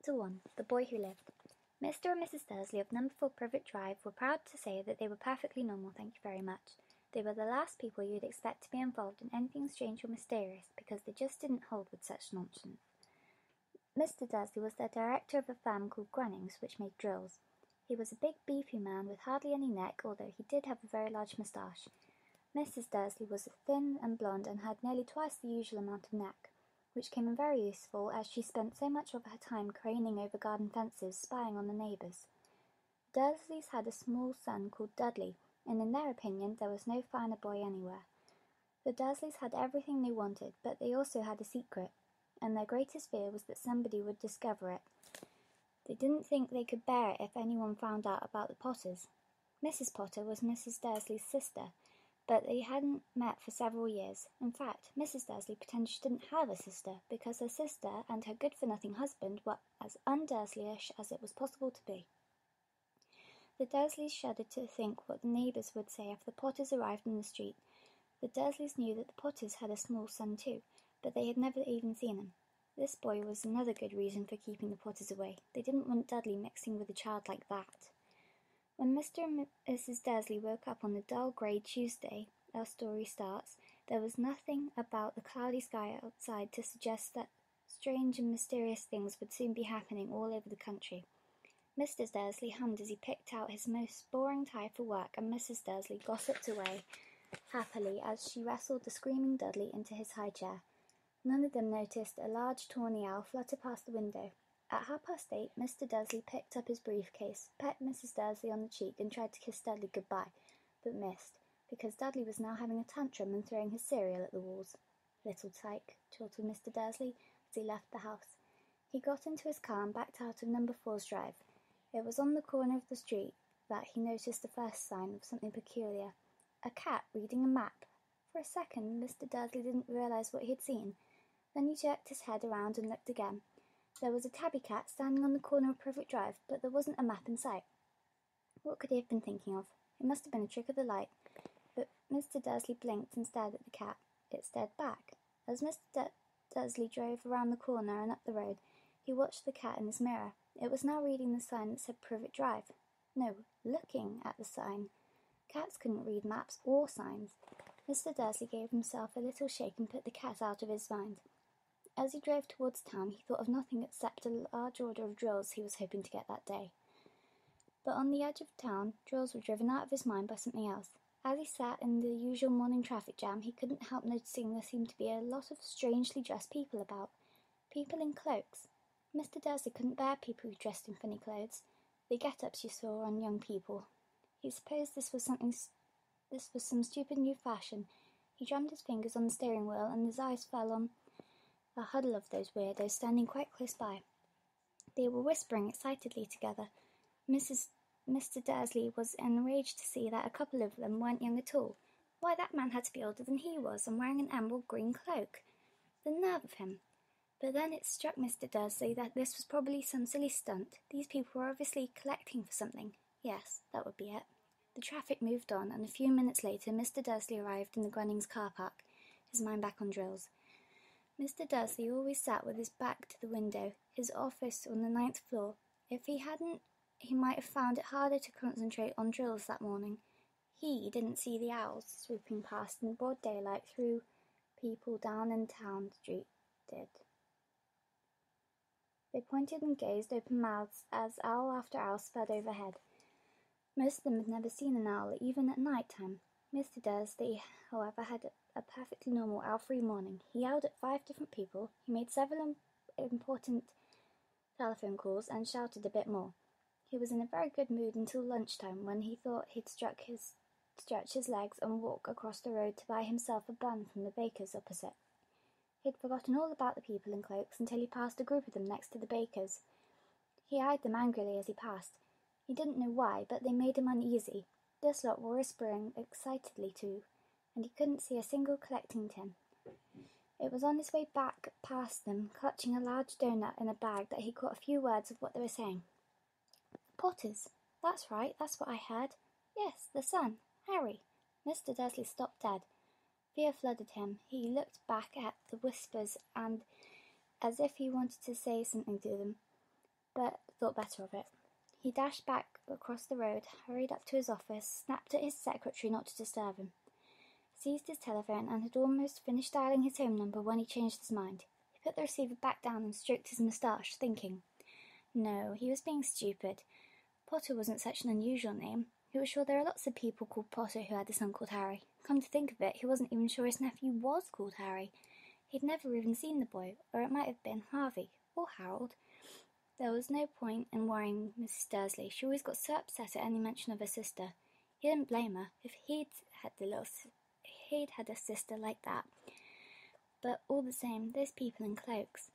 Chapter 1. The Boy Who Lived. Mr. and Mrs. Dursley of number 4 Privet Drive were proud to say that they were perfectly normal, thank you very much. They were the last people you'd expect to be involved in anything strange or mysterious, because they just didn't hold with such nonsense. Mr. Dursley was the director of a firm called Grunnings, which made drills. He was a big, beefy man with hardly any neck, although he did have a very large moustache. Mrs. Dursley was thin and blonde and had nearly twice the usual amount of neck, which came in very useful as she spent so much of her time craning over garden fences, spying on the neighbours. The Dursleys had a small son called Dudley, and in their opinion there was no finer boy anywhere. The Dursleys had everything they wanted, but they also had a secret, and their greatest fear was that somebody would discover it. They didn't think they could bear it if anyone found out about the Potters. Mrs. Potter was Mrs. Dursley's sister, but they hadn't met for several years. In fact, Mrs. Dursley pretended she didn't have a sister, because her sister and her good-for-nothing husband were as un-Dursleyish as it was possible to be. The Dursleys shuddered to think what the neighbours would say if the Potters arrived in the street. The Dursleys knew that the Potters had a small son too, but they had never even seen him. This boy was another good reason for keeping the Potters away. They didn't want Dudley mixing with a child like that. When Mr. and Mrs. Dursley woke up on the dull grey Tuesday our story starts, there was nothing about the cloudy sky outside to suggest that strange and mysterious things would soon be happening all over the country. Mr. Dursley hummed as he picked out his most boring tie for work, and Mrs. Dursley gossiped away happily as she wrestled the screaming Dudley into his high chair. None of them noticed a large tawny owl flutter past the window. At 8:30, Mr. Dursley picked up his briefcase, pet Mrs. Dursley on the cheek, and tried to kiss Dudley goodbye, but missed, because Dudley was now having a tantrum and throwing his cereal at the walls. "Little tyke," chortled Mr. Dursley as he left the house. He got into his car and backed out of number 4's drive. It was on the corner of the street that he noticed the first sign of something peculiar. A cat reading a map. For a second, Mr. Dursley didn't realise what he had seen. Then he jerked his head around and looked again. There was a tabby cat standing on the corner of Privet Drive, but there wasn't a map in sight. What could he have been thinking of? It must have been a trick of the light. But Mr. Dursley blinked and stared at the cat. It stared back. As Mr. Dursley drove around the corner and up the road, he watched the cat in his mirror. It was now reading the sign that said Privet Drive. No, looking at the sign. Cats couldn't read maps or signs. Mr. Dursley gave himself a little shake and put the cat out of his mind. As he drove towards town, he thought of nothing except a large order of drills he was hoping to get that day. But on the edge of town, drills were driven out of his mind by something else. As he sat in the usual morning traffic jam, he couldn't help noticing there seemed to be a lot of strangely dressed people about. People in cloaks. Mr. Dursley couldn't bear people who dressed in funny clothes, the get-ups you saw on young people. He supposed this was some stupid new fashion. He drummed his fingers on the steering wheel, and his eyes fell on a huddle of those weirdos standing quite close by. They were whispering excitedly together. Mr. Dursley was enraged to see that a couple of them weren't young at all. Why, that man had to be older than he was, and wearing an emerald green cloak. The nerve of him! But then it struck Mr. Dursley that this was probably some silly stunt. These people were obviously collecting for something. Yes, that would be it. The traffic moved on, and a few minutes later Mr. Dursley arrived in the Grunnings car park, his mind back on drills. Mr. Dursley always sat with his back to the window, his office on the 9th floor. If he hadn't, he might have found it harder to concentrate on drills that morning. He didn't see the owls swooping past in broad daylight through people down in Town Street did. They pointed and gazed open mouths as owl after owl sped overhead. Most of them had never seen an owl, even at night time. Mr. Dursley, however, had a perfectly normal owl-free morning. He yelled at 5 different people, he made several important telephone calls, and shouted a bit more. He was in a very good mood until lunchtime, when he thought he'd stretch his legs and walk across the road to buy himself a bun from the baker's opposite. He'd forgotten all about the people in cloaks until he passed a group of them next to the baker's. He eyed them angrily as he passed. He didn't know why, but they made him uneasy. This lot were whispering excitedly too, and he couldn't see a single collecting tin. It was on his way back past them, clutching a large doughnut in a bag, that he caught a few words of what they were saying. "The Potters. That's right, that's what I heard. Yes, the son, Harry." Mr. Dursley stopped dead. Fear flooded him. He looked back at the whispers, and as if he wanted to say something to them. thought better of it. He dashed back across the road, hurried up to his office, snapped at his secretary not to disturb him, seized his telephone, and had almost finished dialing his home number when he changed his mind. He put the receiver back down and stroked his moustache, thinking. No, he was being stupid. Potter wasn't such an unusual name. He was sure there are lots of people called Potter who had a son called Harry. Come to think of it, he wasn't even sure his nephew was called Harry. He'd never even seen the boy, or it might have been Harvey, or Harold. There was no point in worrying Mrs. Dursley. She always got so upset at any mention of her sister. He didn't blame her if he'd had a sister like that. But all the same, those people in cloaks.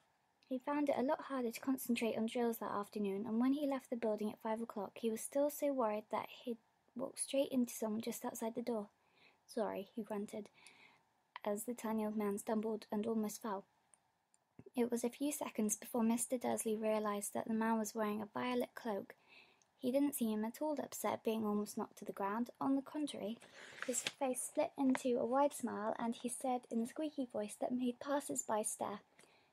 He found it a lot harder to concentrate on drills that afternoon, and when he left the building at 5 o'clock, he was still so worried that he'd walked straight into someone just outside the door. Sorry, he grunted, as the tiny old man stumbled and almost fell. It was a few seconds before Mr. Dursley realised that the man was wearing a violet cloak. He didn't seem at all upset at being almost knocked to the ground. On the contrary, his face split into a wide smile, and he said in a squeaky voice that made passers-by stare,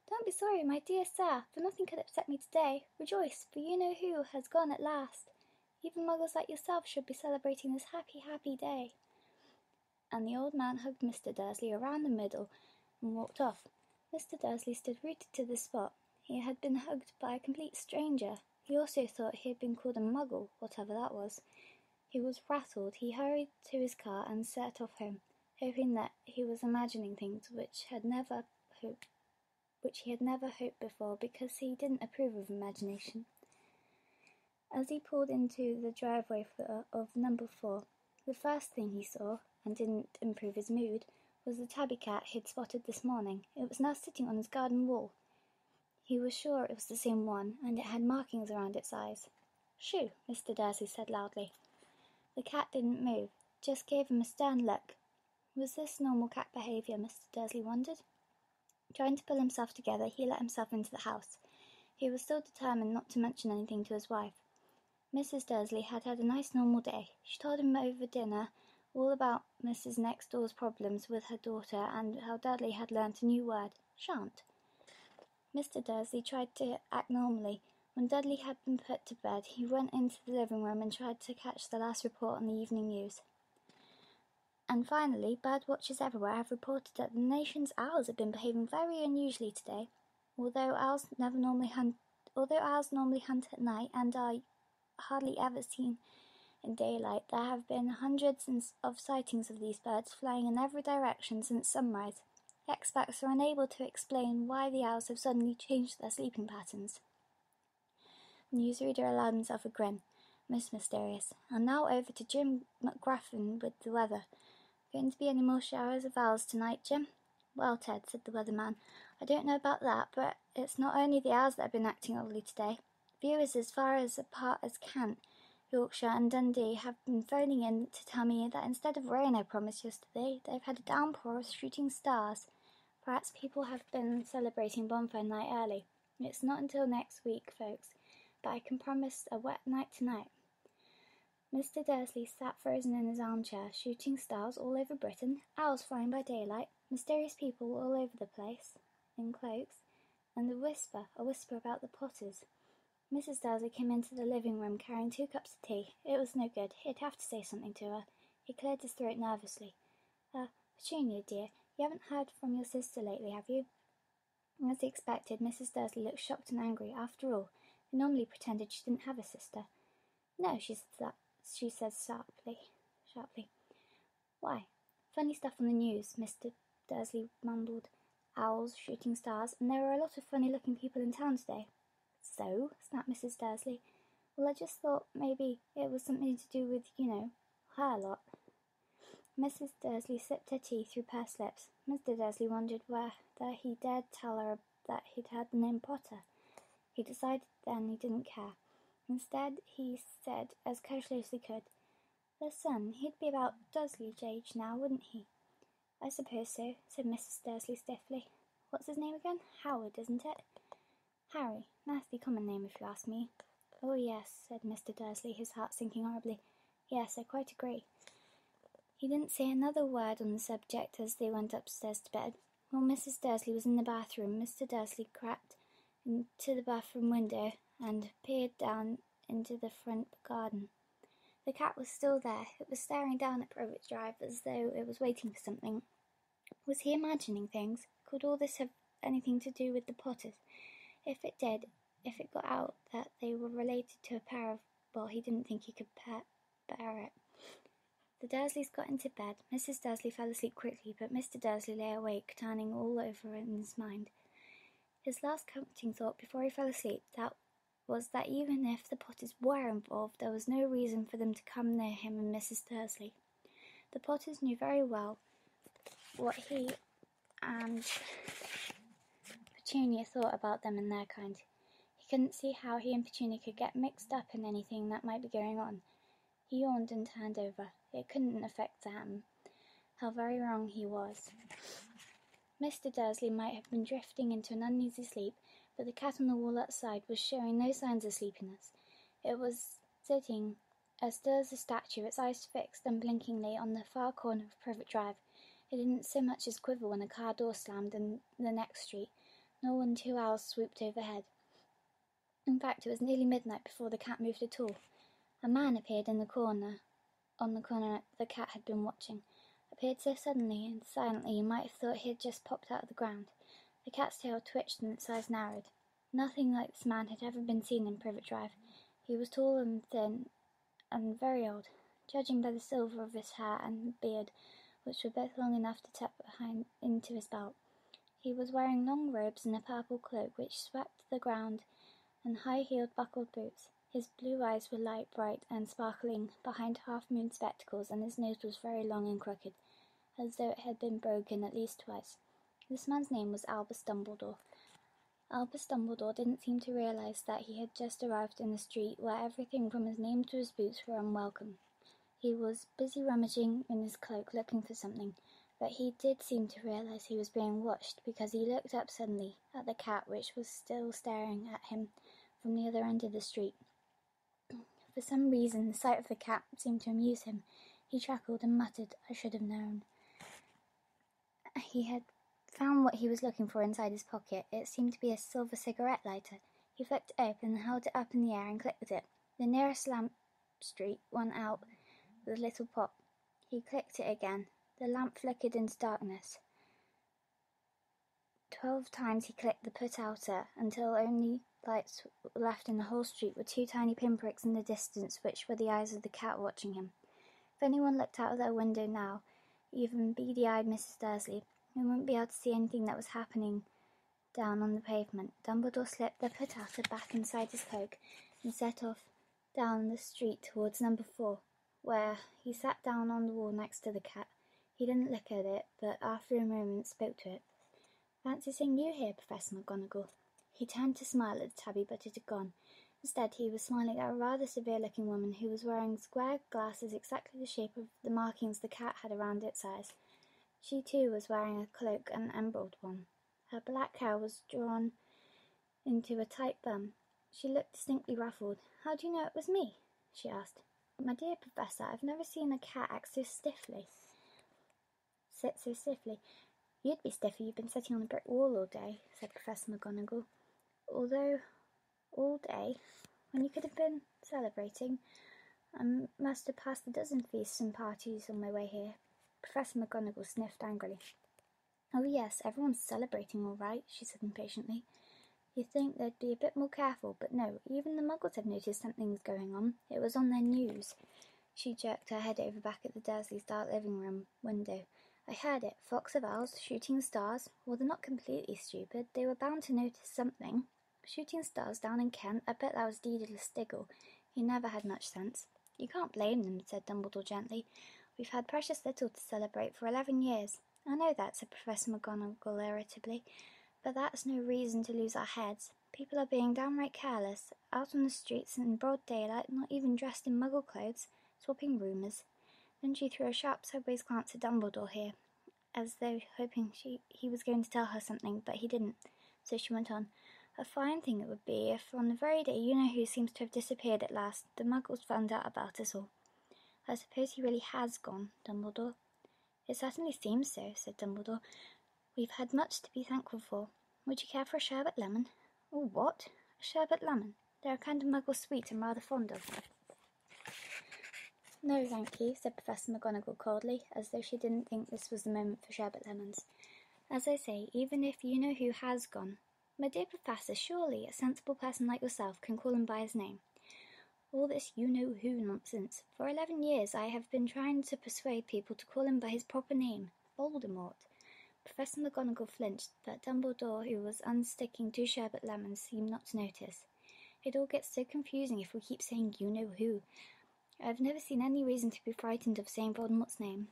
"Don't be sorry, my dear sir, for nothing could upset me today. Rejoice, for you know who has gone at last. Even muggles like yourself should be celebrating this happy, happy day." And the old man hugged Mr. Dursley around the middle and walked off. Mr. Dursley stood rooted to the spot. He had been hugged by a complete stranger. He also thought he had been called a muggle, whatever that was. He was rattled. He hurried to his car and set off home, hoping that he was imagining things which he had never hoped before, because he didn't approve of imagination. As he pulled into the driveway of number 4, the first thing he saw, and didn't improve his mood, was the tabby cat he'd spotted this morning. It was now sitting on his garden wall. He was sure it was the same one, and it had markings around its eyes. "Shoo," Mr. Dursley said loudly. The cat didn't move, just gave him a stern look. Was this normal cat behaviour, Mr. Dursley wondered? Trying to pull himself together, he let himself into the house. He was still determined not to mention anything to his wife. Mrs. Dursley had had a nice normal day. She told him over dinner all about Mrs. Next Door's problems with her daughter, and how Dudley had learnt a new word, shan't. Mr. Dursley tried to act normally. When Dudley had been put to bed, he went into the living room and tried to catch the last report on the evening news. And finally, bird watchers everywhere have reported that the nation's owls have been behaving very unusually today. Although owls normally hunt at night and are hardly ever seen in daylight, there have been hundreds of sightings of these birds flying in every direction since sunrise. Experts are unable to explain why the owls have suddenly changed their sleeping patterns. The newsreader allowed himself a grin. Most mysterious. And now over to Jim McGraffin with the weather. Going to be any more showers of owls tonight, Jim? Well, Ted, said the weatherman, I don't know about that, but it's not only the owls that have been acting oddly today. Viewers as far apart as Kent, Yorkshire and Dundee have been phoning in to tell me that instead of rain I promised yesterday, they've had a downpour of shooting stars. Perhaps people have been celebrating bonfire night early. It's not until next week, folks, but I can promise a wet night tonight. Mr. Dursley sat frozen in his armchair. Shooting stars all over Britain, owls flying by daylight, mysterious people all over the place, in cloaks, and a whisper about the Potters. Mrs. Dursley came into the living room carrying 2 cups of tea. It was no good. He'd have to say something to her. He cleared his throat nervously. Petunia, dear, you haven't heard from your sister lately, have you? As he expected, Mrs. Dursley looked shocked and angry. After all, he normally pretended she didn't have a sister. No, she said sharply. Why? Funny stuff on the news, Mr. Dursley mumbled. Owls, shooting stars, and there were a lot of funny-looking people in town today. So? Snapped Mrs. Dursley. Well, I just thought maybe it was something to do with, her lot. Mrs. Dursley sipped her tea through pursed lips. Mr. Dursley wondered whether he dared tell her that he'd heard the name Potter. He decided then he didn't care. Instead, he said, as casually as he could, "The son, he'd be about Dursley's age now, wouldn't he?" "I suppose so," said Mrs. Dursley stiffly. "What's his name again? Howard, isn't it?" "Harry. Nasty common name, if you ask me." "Oh, yes," said Mr. Dursley, his heart sinking horribly. "Yes, I quite agree." He didn't say another word on the subject as they went upstairs to bed. While Mrs. Dursley was in the bathroom, Mr. Dursley crept into the bathroom window and peered down into the front garden. The cat was still there. It was staring down at Privet Drive as though it was waiting for something. Was he imagining things? Could all this have anything to do with the Potters? If it did, if it got out that they were related to a pair of... well, he didn't think he could bear it. The Dursleys got into bed. Mrs. Dursley fell asleep quickly, but Mr. Dursley lay awake, turning all over in his mind. His last comforting thought before he fell asleep was that even if the Potters were involved, there was no reason for them to come near him and Mrs. Dursley. The Potters knew very well what he and Petunia thought about them and their kind. He couldn't see how he and Petunia could get mixed up in anything that might be going on. He yawned and turned over. It couldn't affect them. How very wrong he was. Mr. Dursley might have been drifting into an uneasy sleep, but the cat on the wall outside was showing no signs of sleepiness. It was sitting as still as a statue, its eyes fixed unblinkingly on the far corner of Privet Drive. It didn't so much as quiver when a car door slammed in the next street, nor when 2 owls swooped overhead. In fact, it was nearly midnight before the cat moved at all. A man appeared on the corner the cat had been watching. Appeared so suddenly and silently you might have thought he had just popped out of the ground. The cat's tail twitched and its eyes narrowed. Nothing like this man had ever been seen in Privet Drive. He was tall and thin and very old, judging by the silver of his hair and beard, which were both long enough to tap behind into his belt. He was wearing long robes and a purple cloak which swept the ground, and high-heeled buckled boots. His blue eyes were light, bright, and sparkling behind half-moon spectacles, and his nose was very long and crooked, as though it had been broken at least twice. This man's name was Albus Dumbledore. Albus Dumbledore didn't seem to realize that he had just arrived in a street where everything from his name to his boots were unwelcome. He was busy rummaging in his cloak looking for something, but he did seem to realize he was being watched, because he looked up suddenly at the cat, which was still staring at him from the other end of the street. For some reason, the sight of the cat seemed to amuse him. He chuckled and muttered, "I should have known." He had found what he was looking for inside his pocket. It seemed to be a silver cigarette lighter. He flicked it open, held it up in the air, and clicked it. The nearest lamp street went out with a little pop. He clicked it again. The lamp flickered into darkness. 12 times he clicked the put-outer, until only lights left in the whole street were 2 tiny pinpricks in the distance, which were the eyes of the cat watching him. If anyone looked out of their window now, even beady-eyed Mrs. Dursley, they wouldn't be able to see anything that was happening down on the pavement. Dumbledore slipped the put-outer back inside his cloak and set off down the street towards number 4, where he sat down on the wall next to the cat. He didn't look at it, but after a moment spoke to it. "Fancy seeing you here, Professor McGonagall." He turned to smile at the tabby, but it had gone. Instead, he was smiling at a rather severe-looking woman who was wearing square glasses exactly the shape of the markings the cat had around its eyes. She, too, was wearing a cloak, an emerald one. Her black hair was drawn into a tight bun. She looked distinctly ruffled. "How do you know it was me?" she asked. "My dear Professor, I've never seen a cat act so stiffly." "Sit so stiffly? You'd be stiffer. You've been sitting on a brick wall all day," said Professor McGonagall. "Although, all day, when you could have been celebrating. I must have passed a dozen feasts and parties on my way here." Professor McGonagall sniffed angrily. "Oh yes, everyone's celebrating all right," she said impatiently. "You'd think they'd be a bit more careful, but no, even the Muggles have noticed something's going on. It was on their news." She jerked her head over back at the Dursleys' dark living room window. "I heard it. Flocks of owls, shooting stars. Well, they're not completely stupid. They were bound to notice something. Shooting stars down in Kent. I bet that was Daedalus Diggle. He never had much sense." "You can't blame them," said Dumbledore gently. "We've had precious little to celebrate for 11 years. "I know that," said Professor McGonagall irritably, "but that's no reason to lose our heads. People are being downright careless, out on the streets in broad daylight, not even dressed in Muggle clothes, swapping rumours." Then she threw a sharp sideways glance at Dumbledore here, as though hoping he was going to tell her something, but he didn't. So she went on, "A fine thing it would be if, on the very day you-know-who seems to have disappeared at last, the Muggles found out about us all." "I suppose he really has gone, Dumbledore?" "It certainly seems so," said Dumbledore. "We've had much to be thankful for. Would you care for a sherbet lemon?" "Oh, what? A sherbet lemon?" They're a kind of muggle sweet I'm rather fond of. No, thank you, said Professor McGonagall coldly, as though she didn't think this was the moment for sherbet lemons. As I say, even if you-know-who has gone. My dear Professor, surely a sensible person like yourself can call him by his name. All this you-know-who nonsense. For 11 years I have been trying to persuade people to call him by his proper name, Voldemort. Professor McGonagall flinched, but Dumbledore, who was unsticking 2 sherbet lemons, seemed not to notice. It all gets so confusing if we keep saying you-know-who. I've never seen any reason to be frightened of saying Voldemort's name.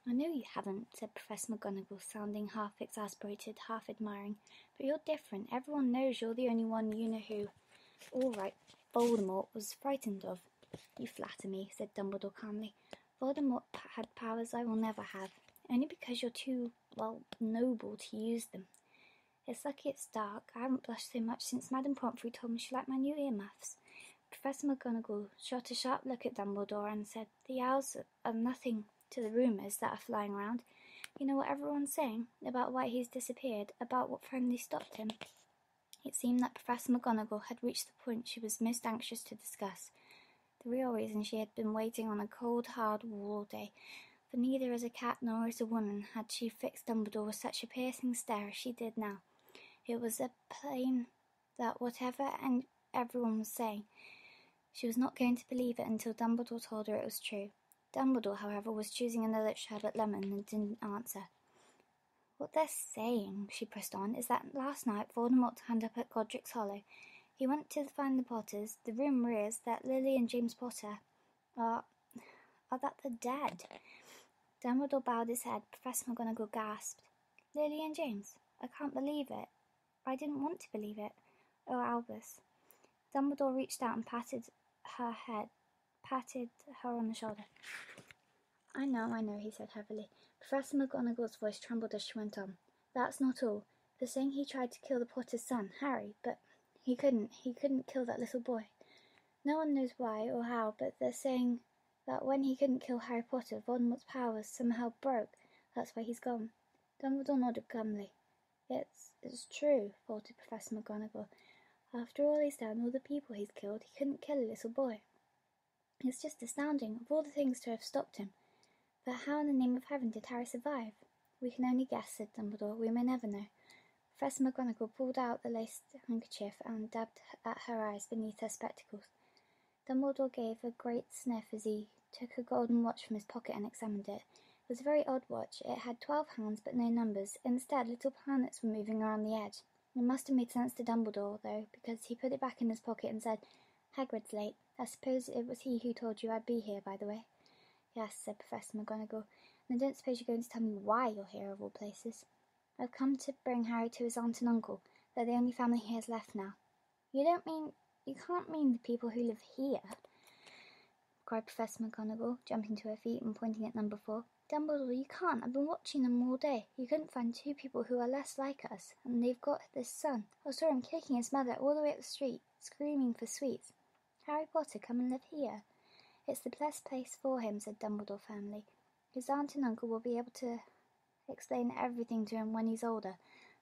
I know you haven't, said Professor McGonagall, sounding half exasperated, half admiring. But you're different. Everyone knows you're the only one you-know-who. All right, Voldemort was frightened of. You flatter me, said Dumbledore calmly. Voldemort had powers I will never have, only because you're too, noble to use them. It's lucky it's dark. I haven't blushed so much since Madame Pomfrey told me she liked my new earmuffs. Professor McGonagall shot a sharp look at Dumbledore and said, The owls are nothing to the rumours that are flying around. You know what everyone's saying? About why he's disappeared, about what finally stopped him. It seemed that Professor McGonagall had reached the point she was most anxious to discuss. The real reason she had been waiting on a cold, hard wall all day, for neither as a cat nor as a woman had she fixed Dumbledore with such a piercing stare as she did now. It was plain that whatever everyone was saying, she was not going to believe it until Dumbledore told her it was true. Dumbledore, however, was choosing another sherbet lemon and didn't answer. What they're saying, she pressed on, is that last night Voldemort turned up at Godric's Hollow. He went to find the Potters. The rumour is that Lily and James Potter are that they're dead. Dumbledore bowed his head. Professor McGonagall gasped. Lily and James? I can't believe it. I didn't want to believe it. Oh, Albus. Dumbledore reached out and patted her on the shoulder. I know, he said heavily. Professor McGonagall's voice trembled as she went on. That's not all. They're saying he tried to kill the Potter's son, Harry, but he couldn't. He couldn't kill that little boy. No one knows why or how, but they're saying that when he couldn't kill Harry Potter, Voldemort's powers somehow broke. That's why he's gone. Dumbledore nodded glumly. It's true, faltered Professor McGonagall. After all he's done, all the people he's killed, he couldn't kill a little boy. It's just astounding, of all the things to have stopped him. But how in the name of heaven did Harry survive? We can only guess, said Dumbledore. We may never know. Professor McGonagall pulled out the laced handkerchief and dabbed at her eyes beneath her spectacles. Dumbledore gave a great sniff as he took a golden watch from his pocket and examined it. It was a very odd watch. It had 12 hands but no numbers. Instead, little planets were moving around the edge. It must have made sense to Dumbledore, though, because he put it back in his pocket and said, Hagrid's late. I suppose it was he who told you I'd be here, by the way. Yes, said Professor McGonagall, and I don't suppose you're going to tell me why you're here, of all places. I've come to bring Harry to his aunt and uncle. They're the only family he has left now. You can't mean the people who live here, cried Professor McGonagall, jumping to her feet and pointing at number 4. Dumbledore, you can't. I've been watching them all day. You couldn't find 2 people who are less like us, and they've got this son. I saw him kicking his mother all the way up the street, screaming for sweets. Harry Potter, come and live here. It's the best place for him, said Dumbledore firmly. His aunt and uncle will be able to explain everything to him when he's older.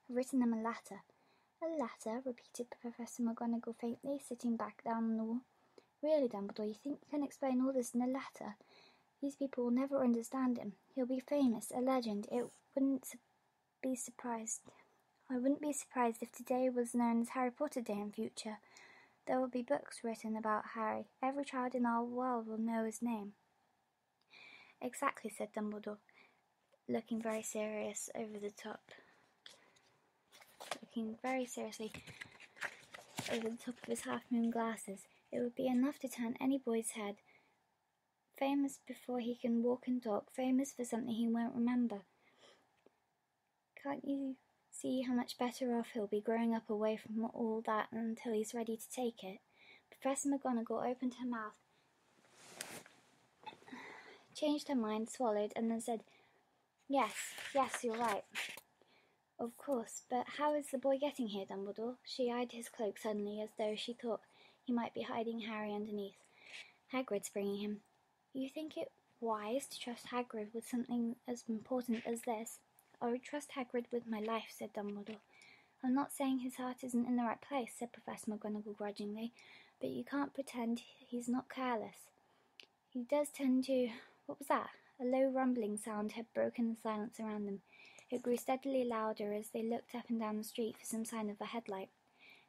I've written them a letter. A letter? Repeated Professor McGonagall faintly, sitting back down on the wall. Really, Dumbledore, you think you can explain all this in a letter? These people will never understand him. He'll be famous, a legend. I wouldn't be surprised if today was known as Harry Potter Day in future. There will be books written about Harry. Every child in our world will know his name. Exactly, said Dumbledore, looking very seriously over the top of his half-moon glasses. It would be enough to turn any boy's head. Famous before he can walk and talk, famous for something he won't remember. Can't you see how much better off he'll be growing up away from all that until he's ready to take it? Professor McGonagall opened her mouth, changed her mind, swallowed, and then said, Yes, you're right. Of course, but how is the boy getting here, Dumbledore? She eyed his cloak suddenly, as though she thought he might be hiding Harry underneath. Hagrid's bringing him. You think it wise to trust Hagrid with something as important as this? I would trust Hagrid with my life, said Dumbledore. I'm not saying his heart isn't in the right place, said Professor McGonagall grudgingly. but you can't pretend he's not careless. He does tend to... What was that? A low rumbling sound had broken the silence around them. It grew steadily louder as they looked up and down the street for some sign of a headlight.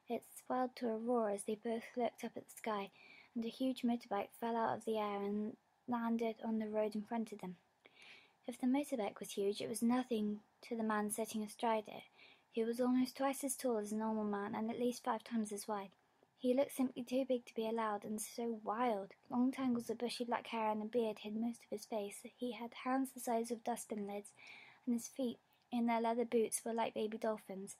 It swelled to a roar as they both looked up at the sky, and a huge motorbike fell out of the air and landed on the road in front of them. If the motorbike was huge, it was nothing to the man sitting astride it. He was almost twice as tall as a normal man and at least 5 times as wide. He looked simply too big to be allowed, and so wild. Long tangles of bushy black hair and a beard hid most of his face. He had hands the size of dustbin lids, and his feet, in their leather boots, were like baby dolphins.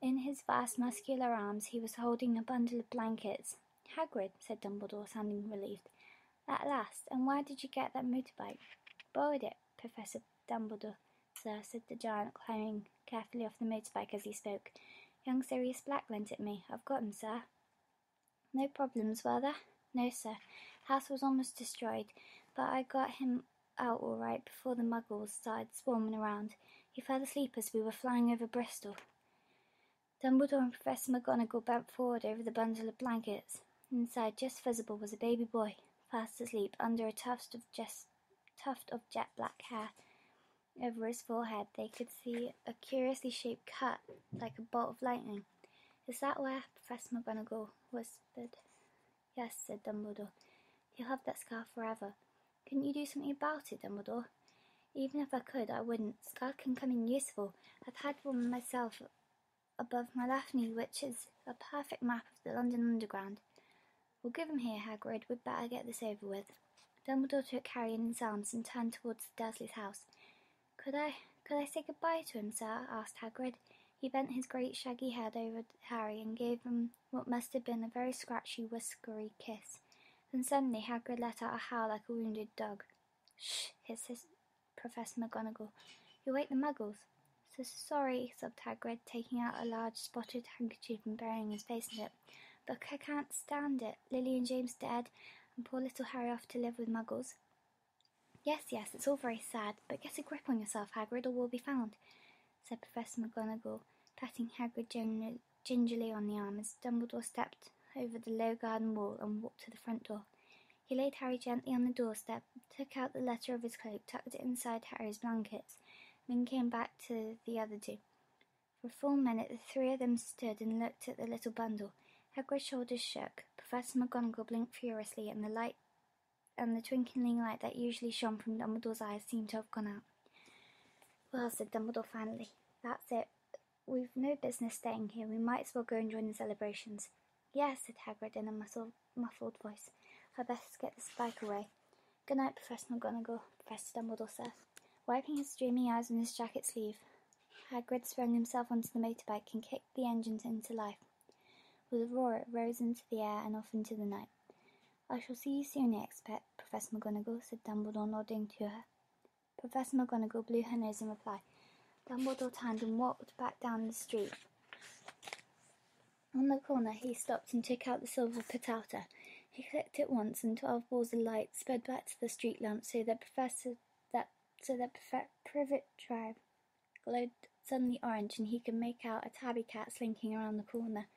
In his vast muscular arms he was holding a bundle of blankets. "Hagrid," said Dumbledore, sounding relieved. "At last. And where did you get that motorbike?" "Borrowed it, Professor Dumbledore, sir," said the giant, climbing carefully off the motorbike as he spoke. "Young Sirius Black lent it me. I've got him, sir." "No problems, were there?" "No, sir. House was almost destroyed, but I got him out all right before the muggles started swarming around. He fell asleep as we were flying over Bristol." Dumbledore and Professor McGonagall bent forward over the bundle of blankets. Inside, just visible, was a baby boy, fast asleep under a tuft of jet black hair. Over his forehead they could see a curiously shaped cut, like a bolt of lightning. "Is that where?" Professor McGonagall whispered. "Yes," said Dumbledore. "He'll have that scar forever." "Couldn't you do something about it, Dumbledore?" "Even if I could, I wouldn't. Scar can come in useful. I've had one myself above my left knee, which is a perfect map of the London Underground." "Well, give him here, Hagrid. We'd better get this over with." Dumbledore took Harry in his arms and turned towards the Dursleys' house. Could I say goodbye to him, sir?" asked Hagrid. He bent his great shaggy head over Harry and gave him what must have been a very scratchy, whiskery kiss. Then suddenly Hagrid let out a howl like a wounded dog. "Shh!" hissed Professor McGonagall. "You'll wake the Muggles." "So sorry," sobbed Hagrid, taking out a large spotted handkerchief and burying his face in it. "But I can't stand it. Lily and James dead, and poor little Harry off to live with Muggles." Yes, it's all very sad, but get a grip on yourself, Hagrid, or we'll be found," said Professor McGonagall, patting Hagrid gingerly on the arm as Dumbledore stepped over the low garden wall and walked to the front door. He laid Harry gently on the doorstep, took out the letter of his cloak, tucked it inside Harry's blankets, and then came back to the other two. For a full minute the 3 of them stood and looked at the little bundle. Hagrid's shoulders shook. Professor McGonagall blinked furiously, and the twinkling light that usually shone from Dumbledore's eyes seemed to have gone out. "Well," said Dumbledore finally, "that's it. We've no business staying here. We might as well go and join the celebrations." "Yes," said Hagrid in a muffled voice. "I'd best get this bike away. Good night, Professor McGonagall," Professor Dumbledore said, wiping his streaming eyes on his jacket sleeve. Hagrid swung himself onto the motorbike and kicked the engines into life. With a roar it rose into the air and off into the night. "I shall see you soon, I expect, Professor McGonagall," said Dumbledore, nodding to her. Professor McGonagall blew her nose in reply. Dumbledore turned and walked back down the street. On the corner he stopped and took out the silver petouter. He clicked it once, and 12 balls of light sped back to the street lamp so that Privet Drive glowed suddenly orange, and he could make out a tabby cat slinking around the corner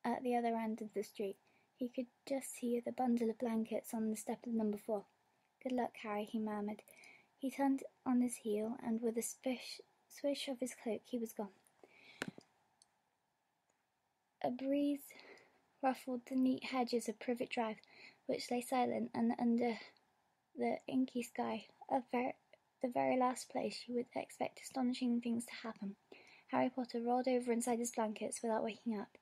at the other end of the street. He could just see the bundle of blankets on the step of number 4. "Good luck, Harry," he murmured. He turned on his heel, and with a swish of his cloak he was gone. A breeze ruffled the neat hedges of Privet Drive, which lay silent, and under the inky sky, the very last place you would expect astonishing things to happen, Harry Potter rolled over inside his blankets without waking up.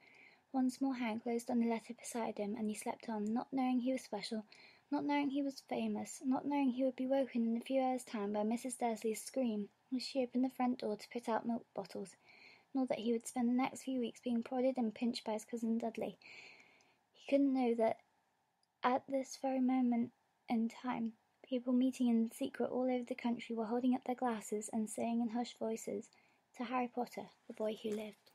One small hand closed on the letter beside him, and he slept on, not knowing he was special, not knowing he was famous, not knowing he would be woken in a few hours' time by Mrs. Dursley's scream as she opened the front door to put out milk bottles, nor that he would spend the next few weeks being prodded and pinched by his cousin Dudley. He couldn't know that at this very moment in time, people meeting in secret all over the country were holding up their glasses and saying in hushed voices, "To Harry Potter, the boy who lived."